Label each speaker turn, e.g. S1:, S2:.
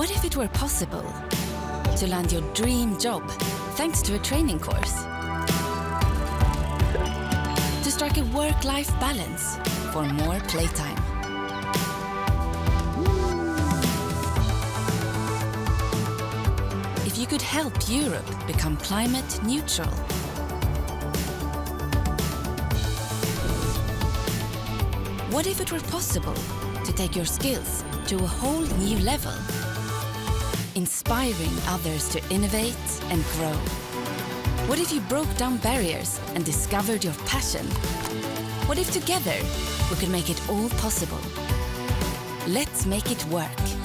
S1: What if it were possible to land your dream job thanks to a training course? To strike a work-life balance for more playtime. If you could help Europe become climate neutral. What if it were possible to take your skills to a whole new level? Inspiring others to innovate and grow. What if you broke down barriers and discovered your passion? What if together we could make it all possible? Let's make it work.